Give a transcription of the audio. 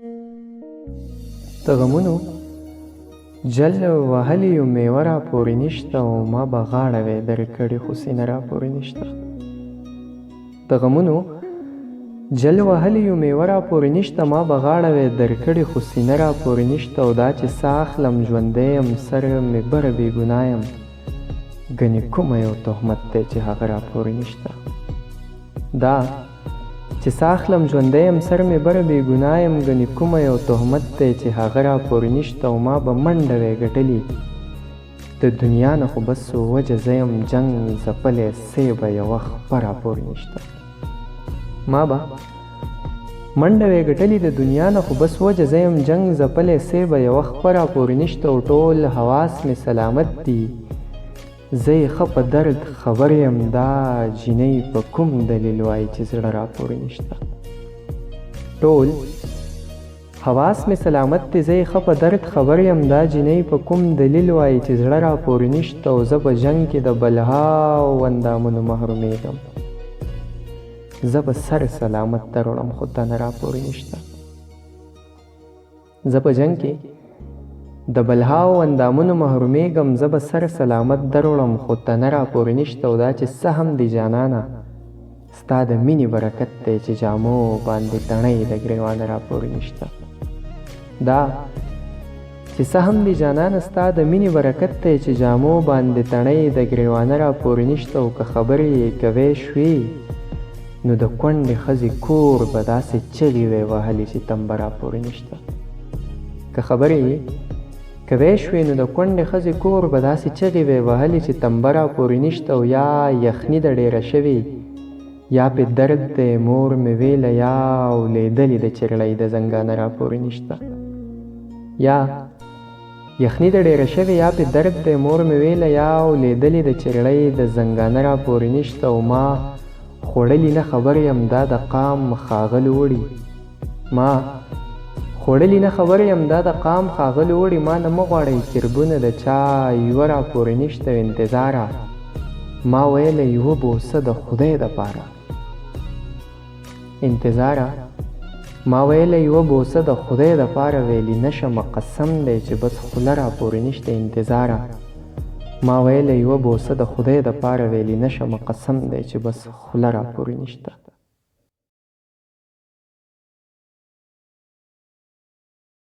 د غمونو جل وهلی یو میوه را پورې نشته او ما به غاړه وې درې کړې خو سینه را پورې نشته. د غمونو جل وهلی یو میوه را پورې نشته ما به غاړه وې درې کړې خو سینه را پورې نشته. او دا چې ساه اخلم ژوندی یم سر مې بره بې ګناه یم ګنې کومه یو تهمت دی چې هغه را پورې نشته. دا چې ساه اخلم ژوندی یم سر مې بره بې ګناه یم ګنې کومه یو تهمت دی چې هغه را پورې نشته. او ما به منډه وی ګټلې د دنیا نه خو بس وجه زه یم جنګ ځپلی سیبه یوه خپه را پورې نشته. ما به منډه وی ګټلې د دنیا نه خو بس وجه زه یم جنګ ځپلی سیبه یوه خپه را پورې نشته. او ټول حواس مې سلامت دي زه یې ښه په درد خبر یم دا جینۍ په کوم دلیل وایي چې زړه را پورې نشته. ټول حواس مې سلامت دی زه یې ښه په درد خبر یم دا جینۍ په کوم دلیل وایي چې زړه را پورې نشته. او زه په جنګ کې د بلهاو اندامونو محرومیږم زه به سر سلامت دروړم خو تنه را پورې نشته. زه په جنګ کې د بلهاو اندامونو محرومیږم زه به سر سلامت دروړم خو تنه را پورې نشته. او دا چې څه هم دی جانانه ستا د مینې برکت دی چې جامو باندې تڼۍ د ګریوانه را پورې نشته. دا چې څه هم دی جانانه ستا د مینې برکت دی چې جامو باندې تڼۍ د ګریوانه را پورې نشته. او که خبرې یې کوې شوې نو د کونډې ښځې کور به داسې چغې وې وهلې چې تنبه را پورې نشته. که خبرې یې کوې شوې نو د کونډې ښځې کور به داسې چغې وې وهلې چې تنبه را پورې نشته. او یا یخني د ډېره شوې یا پې درد دی مور مې ویله یا اولیدلې د چرړۍ د زنګانه را پورې نشته. یا یخني د ډېره شوې یا پې درد دی مور مې ویله یا اولیدلې د چرړۍ د زنګانه را پورې نشته. او ما خوړلي نه خبر یم دا د قام ښاغلو وړي ما خوړلي نه خبر یم دا د قام ښاغلو وړي ما نه مه غواړئ چربونه د چا یوه را پورې نشته. انتظاره ما ویله یوه بوسه د خدای دپاره انتظاره ما ویله یوه بوسه د خدای دپاره ویلی نشمه قسم دی چې بس خوله را پورې نشته. انتظاره ما ویله یوه بوسه د خدای دپاره ویلی نشمه قسم دی چې بس خوله را پورې نشته.